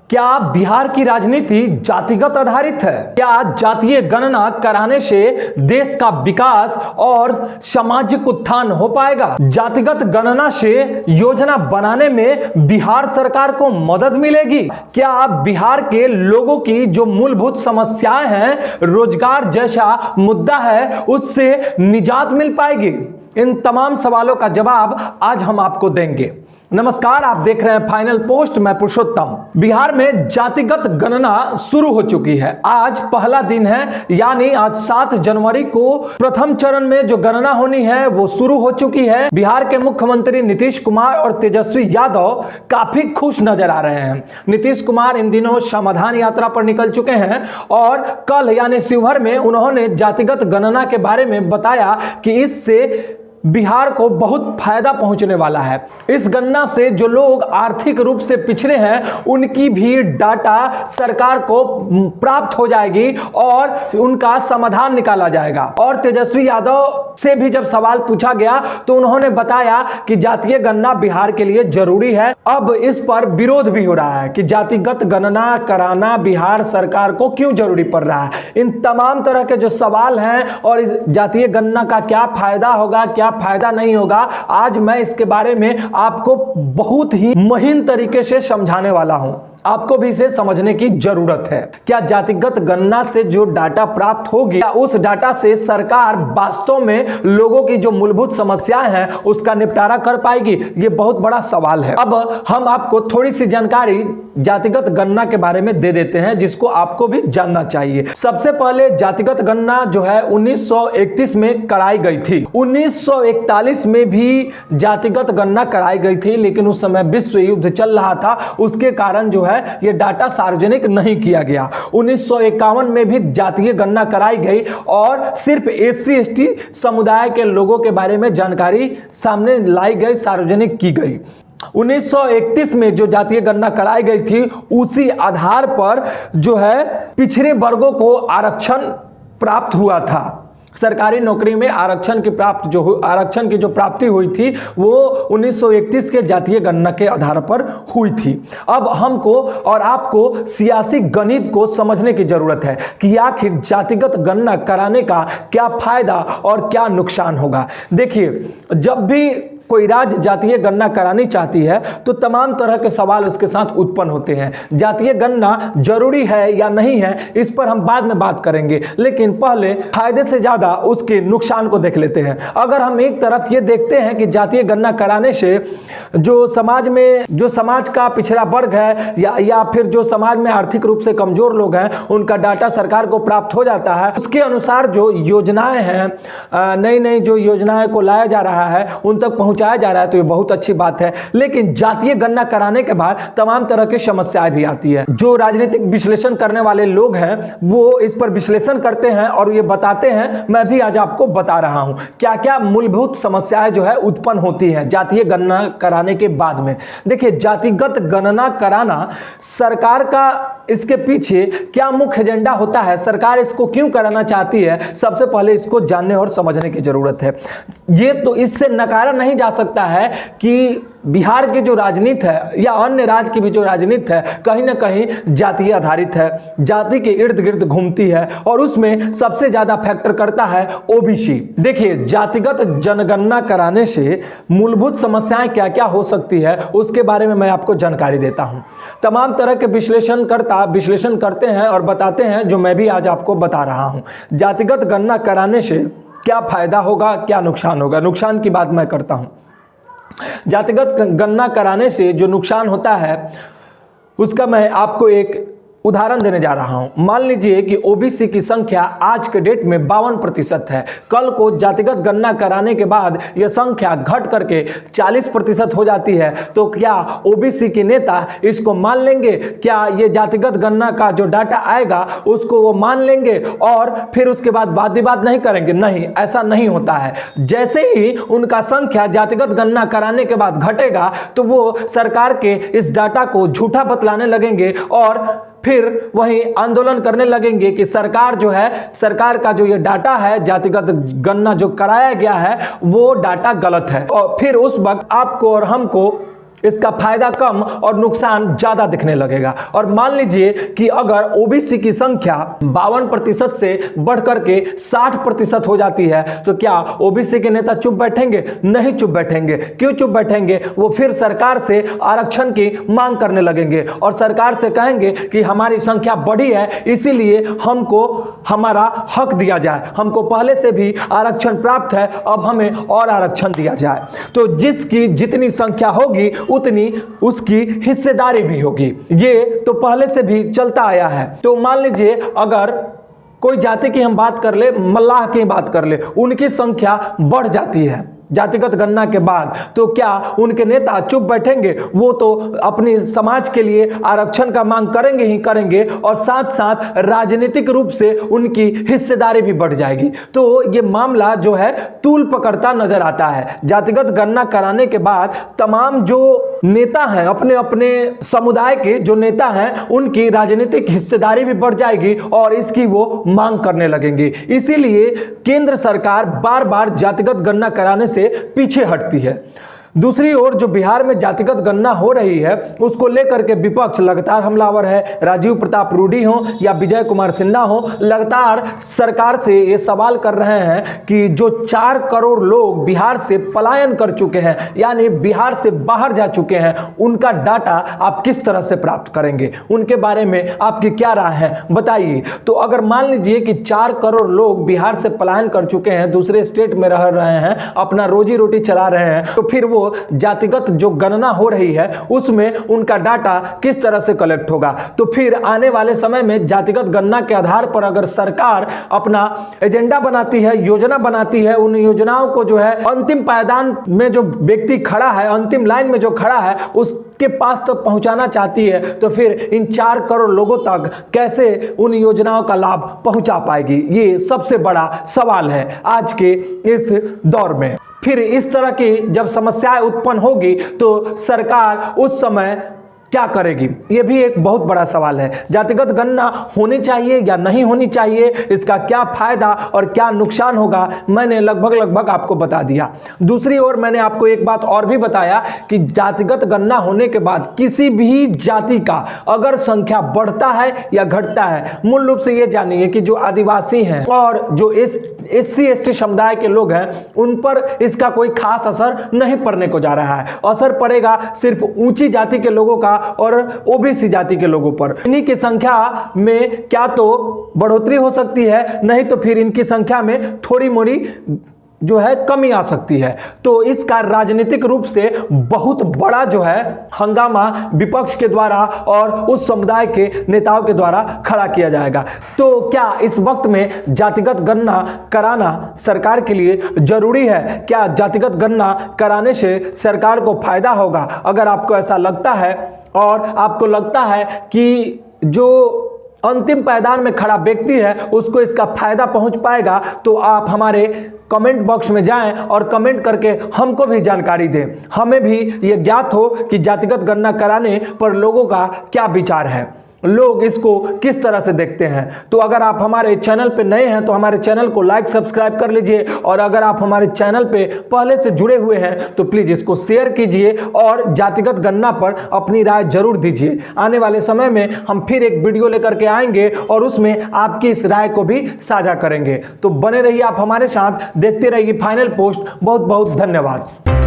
क्या बिहार की राजनीति जातिगत आधारित है? क्या जातीय गणना कराने से देश का विकास और सामाजिक उत्थान हो पाएगा? जातिगत गणना से योजना बनाने में बिहार सरकार को मदद मिलेगी? क्या बिहार के लोगों की जो मूलभूत समस्याएं हैं, रोजगार जैसा मुद्दा है, उससे निजात मिल पाएगी? इन तमाम सवालों का जवाब आज हम आपको देंगे। नमस्कार, आप देख रहे हैं फाइनल पोस्ट, मैं पुरुषोत्तम। बिहार में जातिगत गणना शुरू हो चुकी है। आज पहला दिन है, यानी आज 7 जनवरी को प्रथम चरण में जो गणना होनी है वो शुरू हो चुकी है। बिहार के मुख्यमंत्री नीतीश कुमार और तेजस्वी यादव काफी खुश नजर आ रहे हैं। नीतीश कुमार इन दिनों समाधान यात्रा पर निकल चुके हैं और कल यानी शिवहर में उन्होंने जातिगत गणना के बारे में बताया कि इससे बिहार को बहुत फायदा पहुंचने वाला है। इस गणना से जो लोग आर्थिक रूप से पिछड़े हैं उनकी भी डाटा सरकार को प्राप्त हो जाएगी और उनका समाधान निकाला जाएगा। और तेजस्वी यादव से भी जब सवाल पूछा गया तो उन्होंने बताया कि जातीय गणना बिहार के लिए जरूरी है। अब इस पर विरोध भी हो रहा है कि जातिगत गणना कराना बिहार सरकार को क्यों जरूरी पड़ रहा है। इन तमाम तरह के जो सवाल हैं और इस जातीय गणना का क्या फायदा होगा, क्या फायदा नहीं होगा, आज मैं इसके बारे में आपको बहुत ही महीन तरीके से समझाने वाला हूं। आपको भी इसे समझने की जरूरत है। क्या जातिगत गणना से जो डाटा प्राप्त होगी, क्या उस डाटा से सरकार वास्तव में लोगों की जो मूलभूत समस्याएं हैं उसका निपटारा कर पाएगी? ये बहुत बड़ा सवाल है। अब हम आपको थोड़ी सी जानकारी जातिगत गणना के बारे में दे देते हैं जिसको आपको भी जानना चाहिए। सबसे पहले जातिगत गणना जो है 1931 में कराई गई थी। 1941 में भी जातिगत गणना कराई गई थी, लेकिन उस समय विश्व युद्ध चल रहा था, उसके कारण जो है ये डाटा सार्वजनिक नहीं किया गया। 1951 में भी जातीय गणना कराई गई और सिर्फ SC/ST समुदाय के लोगों के बारे में जानकारी सामने लाई गई, सार्वजनिक की गई। 1931 में जो जातीय गणना कराई गई थी उसी आधार पर जो है पिछड़े वर्गों को आरक्षण प्राप्त हुआ था। सरकारी नौकरी में आरक्षण की जो प्राप्ति हुई थी वो 1931 के जातीय गणना के आधार पर हुई थी। अब हमको और आपको सियासी गणित को समझने की जरूरत है कि आखिर जातिगत गणना कराने का क्या फायदा और क्या नुकसान होगा। देखिए, जब भी कोई राज्य जातीय गणना करानी चाहती है तो तमाम तरह के सवाल उसके साथ उत्पन्न होते हैं। जातीय गणना जरूरी है या नहीं है, इस पर हम बाद में बात करेंगे, लेकिन पहले फायदे से ज्यादा उसके नुकसान को देख लेते हैं। अगर हम एक तरफ ये देखते हैं कि जातीय गणना कराने से जो समाज का पिछड़ा वर्ग है या फिर जो समाज में आर्थिक रूप से कमजोर लोग हैं उनका डाटा सरकार को प्राप्त हो जाता है, उसके अनुसार जो योजनाएं हैं, नई नई जो योजनाएं को लाया जा रहा है उन तक पहुंचाया जा रहा है, तो ये बहुत अच्छी बात है। लेकिन जातीय गणना कराने के बाद तमाम तरह की समस्याएं भी आती है। जो राजनीतिक विश्लेषण करने वाले लोग हैं वो इस पर विश्लेषण करते हैं और ये बताते हैं, मैं भी आज आपको बता रहा हूं क्या क्या मूलभूत समस्याएं जो है उत्पन्न होती हैं जातीय गणना कराने के बाद में। देखिए, जातिगत गणना कराना सरकार का, इसके पीछे क्या मुख्य एजेंडा होता है, सरकार इसको क्यों कराना चाहती है, सबसे पहले इसको जानने और समझने की जरूरत है। ये तो इससे नकारा नहीं जा सकता है कि बिहार की जो राजनीति है या अन्य राज्य की भी जो राजनीति है कहीं ना कहीं जातीय आधारित है, जाति के इर्द गिर्द घूमती है और उसमें सबसे ज्यादा फैक्टर करता है OBC। देखिए, जातिगत जनगणना कराने से मूलभूत समस्याएं क्या क्या हो सकती है उसके बारे में मैं आपको जानकारी देता हूं। तमाम तरह के विश्लेषण करते हैं और बताते हैं, जो मैं भी आज आपको बता रहा हूं। जातिगत गणना कराने से क्या फायदा होगा, क्या नुकसान होगा। नुकसान की बात मैं करता हूं। जातिगत गणना कराने से जो नुकसान होता है उसका मैं आपको एक उदाहरण देने जा रहा हूं। मान लीजिए कि OBC की संख्या आज के डेट में 52% है। कल को जातिगत गणना कराने के बाद यह संख्या घट करके 40% हो जाती है, तो क्या OBC के नेता इसको मान लेंगे? क्या ये जातिगत गणना का जो डाटा आएगा उसको वो मान लेंगे और फिर उसके बाद वाद विवाद नहीं करेंगे? नहीं, ऐसा नहीं होता है। जैसे ही उनका संख्या जातिगत गणना कराने के बाद घटेगा तो वो सरकार के इस डाटा को झूठा बतलाने लगेंगे और फिर वही आंदोलन करने लगेंगे कि सरकार जो है, सरकार का जो ये डाटा है, जातिगत गणना जो कराया गया है वो डाटा गलत है। और फिर उस वक्त आपको और हमको इसका फायदा कम और नुकसान ज्यादा दिखने लगेगा। और मान लीजिए कि अगर ओबीसी की संख्या 52% से बढ़कर के 60% हो जाती है तो क्या ओबीसी के नेता चुप बैठेंगे? नहीं चुप बैठेंगे। क्यों चुप बैठेंगे? वो फिर सरकार से आरक्षण की मांग करने लगेंगे और सरकार से कहेंगे कि हमारी संख्या बढ़ी है, इसीलिए हमको हमारा हक दिया जाए, हमको पहले से भी आरक्षण प्राप्त है, अब हमें और आरक्षण दिया जाए। तो जिसकी जितनी संख्या होगी उतनी उसकी हिस्सेदारी भी होगी। ये तो पहले से भी चलता आया है। तो मान लीजिए अगर कोई जाति की हम बात कर ले, मल्लाह की बात कर ले, उनकी संख्या बढ़ जाती है जातिगत गणना के बाद, तो क्या उनके नेता चुप बैठेंगे? वो तो अपनी समाज के लिए आरक्षण का मांग करेंगे ही करेंगे और साथ साथ राजनीतिक रूप से उनकी हिस्सेदारी भी बढ़ जाएगी। तो ये मामला जो है तूल पकड़ता नजर आता है। जातिगत गणना कराने के बाद तमाम जो नेता हैं, अपने अपने समुदाय के जो नेता हैं, उनकी राजनीतिक हिस्सेदारी भी बढ़ जाएगी और इसकी वो मांग करने लगेंगे। इसीलिए केंद्र सरकार बार बार जातिगत गणना कराने से पीछे हटती है। दूसरी ओर जो बिहार में जातिगत गणना हो रही है उसको लेकर के विपक्ष लगातार हमलावर है। राजीव प्रताप रूडी हो या विजय कुमार सिन्हा हो, लगातार सरकार से ये सवाल कर रहे हैं कि जो 4 करोड़ लोग बिहार से पलायन कर चुके हैं, यानी बिहार से बाहर जा चुके हैं, उनका डाटा आप किस तरह से प्राप्त करेंगे? उनके बारे में आपकी क्या राय है, बताइए। तो अगर मान लीजिए कि 4 करोड़ लोग बिहार से पलायन कर चुके हैं, दूसरे स्टेट में रह रहे हैं, अपना रोजी रोटी चला रहे हैं, तो फिर वो जातिगत जो गणना हो रही है उसमें उनका डाटा किस तरह से कलेक्ट होगा? तो फिर आने वाले समय में जातिगत गणना के आधार पर अगर सरकार अपना एजेंडा बनाती है, योजना बनाती है, उन योजनाओं को जो है अंतिम पायदान में जो व्यक्ति खड़ा है, अंतिम लाइन में जो खड़ा है, उसके पास तक पहुंचाना चाहती है, तो फिर इन 4 करोड़ लोगों तक कैसे उन योजनाओं का लाभ पहुंचा पाएगी? ये सबसे बड़ा सवाल है आज के इस दौर में। फिर इस तरह की जब समस्याएं उत्पन्न होगी तो सरकार उस समय क्या करेगी? यह भी एक बहुत बड़ा सवाल है। जातिगत गणना होनी चाहिए या नहीं होनी चाहिए, इसका क्या फायदा और क्या नुकसान होगा, मैंने लगभग आपको बता दिया। दूसरी ओर मैंने आपको एक बात और भी बताया कि जातिगत गणना होने के बाद किसी भी जाति का अगर संख्या बढ़ता है या घटता है, मूल रूप से ये जानिए कि जो आदिवासी हैं और जो SC ST समुदाय के लोग हैं, उन पर इसका कोई खास असर नहीं पड़ने को जा रहा है। असर पड़ेगा सिर्फ ऊंची जाति के लोगों का और ओबीसी जाति के लोगों पर। इन्हीं की संख्या में क्या तो बढ़ोतरी हो सकती है, नहीं तो फिर इनकी संख्या में थोड़ी मोड़ी जो है कमी आ सकती है। तो इसका राजनीतिक रूप से बहुत बड़ा जो है हंगामा विपक्ष के द्वारा और उस समुदाय के नेताओं के द्वारा खड़ा किया जाएगा। तो क्या इस वक्त में जातिगत गणना कराना सरकार के लिए जरूरी है? क्या जातिगत गणना कराने से सरकार को फायदा होगा? अगर आपको ऐसा लगता है और आपको लगता है कि जो अंतिम पायदान में खड़ा व्यक्ति है उसको इसका फायदा पहुंच पाएगा, तो आप हमारे कमेंट बॉक्स में जाएं और कमेंट करके हमको भी जानकारी दें, हमें भी ये ज्ञात हो कि जातिगत गणना कराने पर लोगों का क्या विचार है, लोग इसको किस तरह से देखते हैं। तो अगर आप हमारे चैनल पे नए हैं तो हमारे चैनल को लाइक सब्सक्राइब कर लीजिए, और अगर आप हमारे चैनल पे पहले से जुड़े हुए हैं तो प्लीज इसको शेयर कीजिए और जातिगत गणना पर अपनी राय जरूर दीजिए। आने वाले समय में हम फिर एक वीडियो लेकर के आएंगे और उसमें आपकी इस राय को भी साझा करेंगे। तो बने रहिए आप हमारे साथ, देखते रहिए फाइनल पोस्ट। बहुत बहुत धन्यवाद।